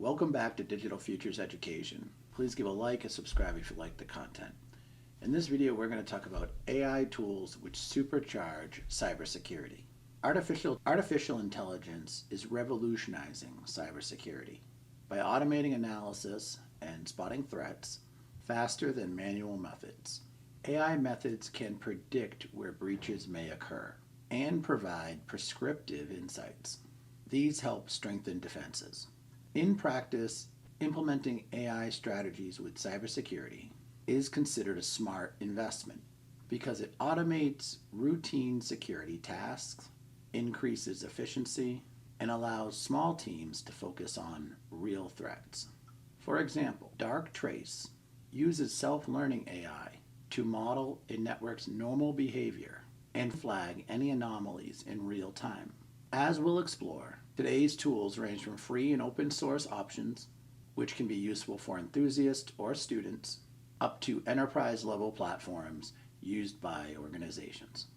Welcome back to Digital Futures Education. Please give a like and subscribe if you like the content. In this video, we're going to talk about AI tools which supercharge cybersecurity. Artificial intelligence is revolutionizing cybersecurity by automating analysis and spotting threats faster than manual methods. AI methods can predict where breaches may occur and provide prescriptive insights. These help strengthen defenses. In practice, implementing AI strategies with cybersecurity is considered a smart investment because it automates routine security tasks, increases efficiency, and allows small teams to focus on real threats. For example, Darktrace uses self-learning AI to model a network's normal behavior and flag any anomalies in real time. As we'll explore, today's tools range from free and open source options, which can be useful for enthusiasts or students, up to enterprise-level platforms used by organizations.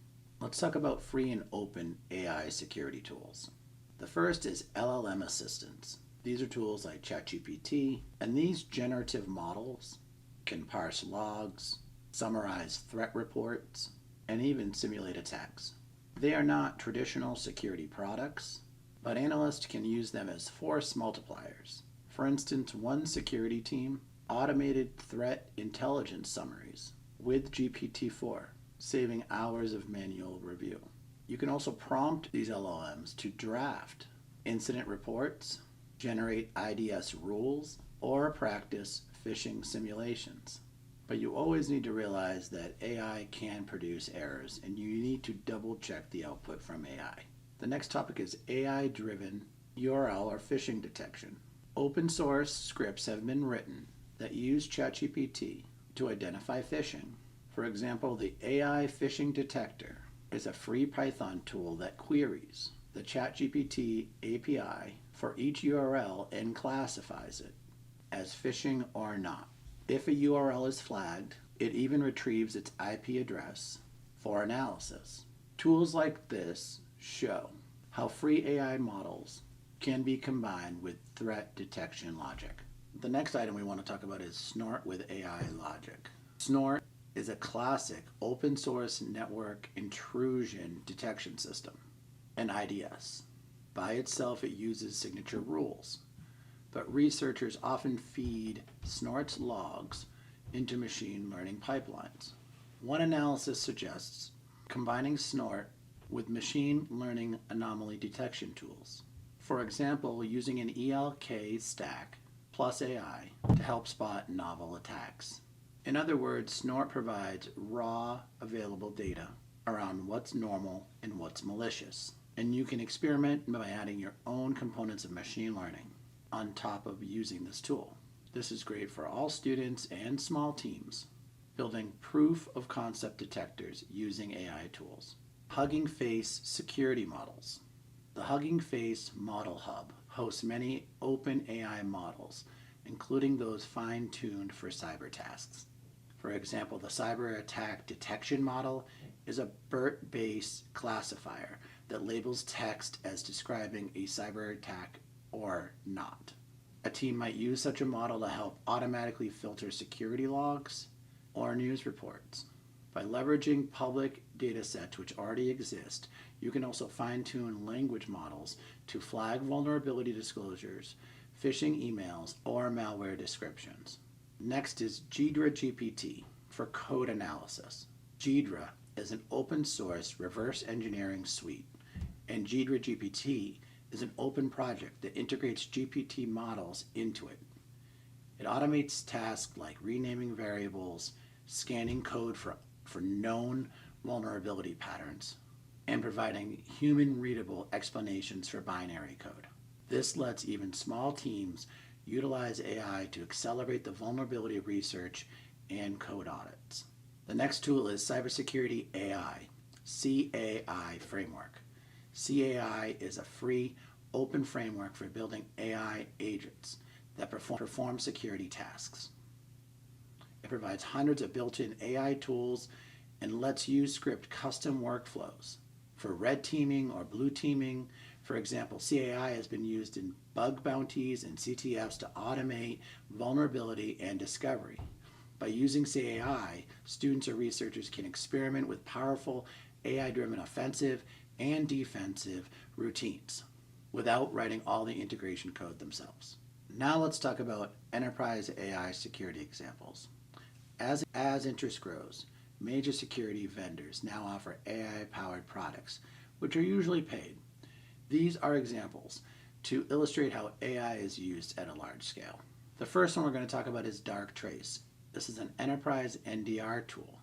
Let's talk about free and open AI security tools. The first is LLM assistants. These are tools like ChatGPT, and these generative models can parse logs, summarize threat reports, and even simulate attacks. They are not traditional security products, but analysts can use them as force multipliers. For instance, one security team automated threat intelligence summaries with GPT-4, saving hours of manual review. You can also prompt these LLMs to draft incident reports, generate IDS rules, or practice phishing simulations. But you always need to realize that AI can produce errors, and you need to double check the output from AI. The next topic is AI-driven URL or phishing detection. Open source scripts have been written that use ChatGPT to identify phishing. For example, the AI phishing detector is a free Python tool that queries the ChatGPT API for each URL and classifies it as phishing or not. If a URL is flagged, it even retrieves its IP address for analysis. Tools like this show how free AI models can be combined with threat detection logic. The next item we want to talk about is Snort with AI logic. Snort is a classic open source network intrusion detection system, an IDS. By itself, it uses signature rules, but researchers often feed Snort's logs into machine learning pipelines. One analysis suggests combining Snort with machine learning anomaly detection tools. For example, using an ELK stack plus AI to help spot novel attacks. In other words, Snort provides raw, available data around what's normal and what's malicious. And you can experiment by adding your own components of machine learning on top of using this tool. This is great for all students and small teams building proof of concept detectors using AI tools. Hugging Face security models. The Hugging Face Model Hub hosts many open AI models, including those fine-tuned for cyber tasks. For example, the Cyber Attack Detection Model is a BERT-based classifier that labels text as describing a cyber attack or not. A team might use such a model to help automatically filter security logs or news reports. By leveraging public data sets which already exist, you can also fine-tune language models to flag vulnerability disclosures, phishing emails, or malware descriptions. Next is GhidraGPT for code analysis. Ghidra is an open source reverse engineering suite, and GhidraGPT is an open project that integrates GPT models into it. It automates tasks like renaming variables, scanning code for known vulnerability patterns, and providing human-readable explanations for binary code. This lets even small teams utilize AI to accelerate the vulnerability research and code audits. The next tool is Cybersecurity AI, CAI framework. CAI is a free, open framework for building AI agents that perform security tasks. It provides hundreds of built-in AI tools and lets you script custom workflows for red teaming or blue teaming, For example, CAI has been used in bug bounties and CTFs to automate vulnerability and discovery. By using CAI, students or researchers can experiment with powerful AI-driven offensive and defensive routines without writing all the integration code themselves. Now let's talk about enterprise AI security examples. As interest grows, major security vendors now offer AI-powered products, which are usually paid. These are examples to illustrate how AI is used at a large scale. The first one we're going to talk about is Darktrace. This is an enterprise NDR tool.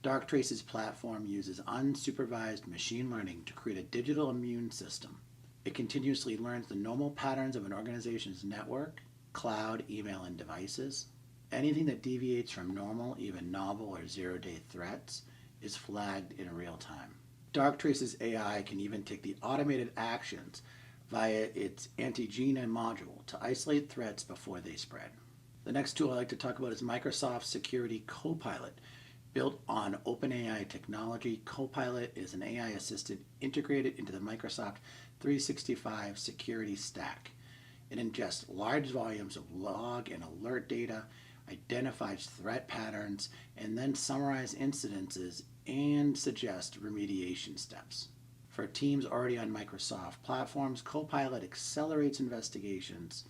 Darktrace's platform uses unsupervised machine learning to create a digital immune system. It continuously learns the normal patterns of an organization's network, cloud, email, and devices. Anything that deviates from normal, even novel or zero-day threats is flagged in real time. Darktrace's AI can even take the automated actions via its anti-GNN module to isolate threats before they spread. The next tool I'd like to talk about is Microsoft Security Copilot. Built on OpenAI technology, Copilot is an AI assistant integrated into the Microsoft 365 security stack. It ingests large volumes of log and alert data, identifies threat patterns, and then summarizes incidences and suggests remediation steps. For teams already on Microsoft platforms, Copilot accelerates investigations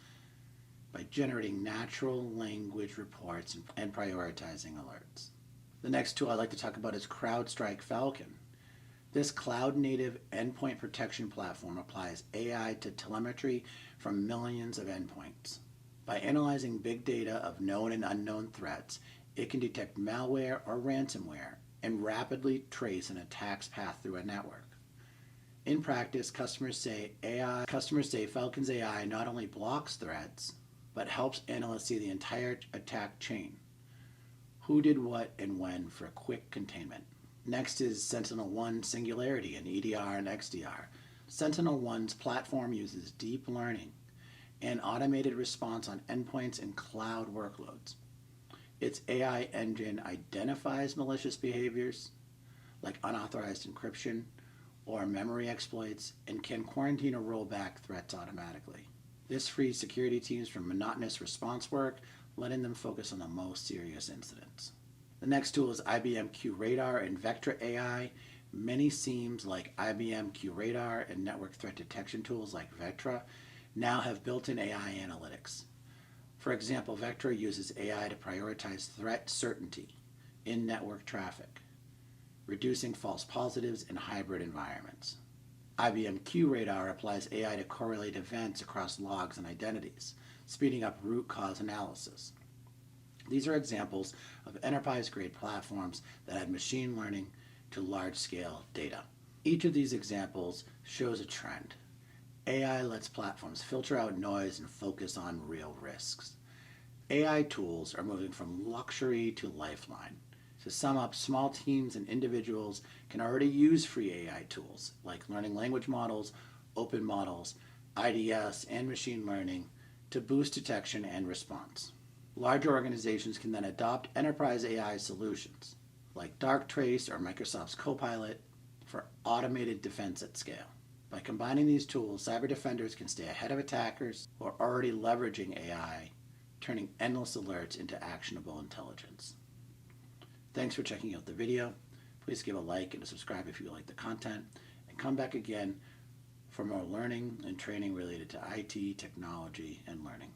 by generating natural language reports and prioritizing alerts. The next tool I'd like to talk about is CrowdStrike Falcon. This cloud-native endpoint protection platform applies AI to telemetry from millions of endpoints. By analyzing big data of known and unknown threats, it can detect malware or ransomware and rapidly trace an attack's path through a network. In practice, customers say Falcon's AI not only blocks threats, but helps analysts see the entire attack chain. Who did what and when for quick containment. Next is SentinelOne Singularity in EDR and XDR. SentinelOne's platform uses deep learning and automated response on endpoints and cloud workloads. Its AI engine identifies malicious behaviors like unauthorized encryption or memory exploits and can quarantine or roll back threats automatically. This frees security teams from monotonous response work, letting them focus on the most serious incidents. The next tool is IBM QRadar and Vectra AI. Many SIEMs like IBM QRadar and network threat detection tools like Vectra now have built-in AI analytics. For example, Vectra uses AI to prioritize threat certainty in network traffic, reducing false positives in hybrid environments. IBM QRadar applies AI to correlate events across logs and identities, speeding up root cause analysis. These are examples of enterprise-grade platforms that add machine learning to large-scale data. Each of these examples shows a trend. AI lets platforms filter out noise and focus on real risks. AI tools are moving from luxury to lifeline. To sum up, small teams and individuals can already use free AI tools like learning language models, open models, IDS, and machine learning to boost detection and response. Larger organizations can then adopt enterprise AI solutions like Darktrace or Microsoft's Copilot for automated defense at scale. By combining these tools, cyber defenders can stay ahead of attackers who are already leveraging AI, turning endless alerts into actionable intelligence. Thanks for checking out the video. Please give a like and a subscribe if you like the content, and come back again for more learning and training related to IT, technology, and learning.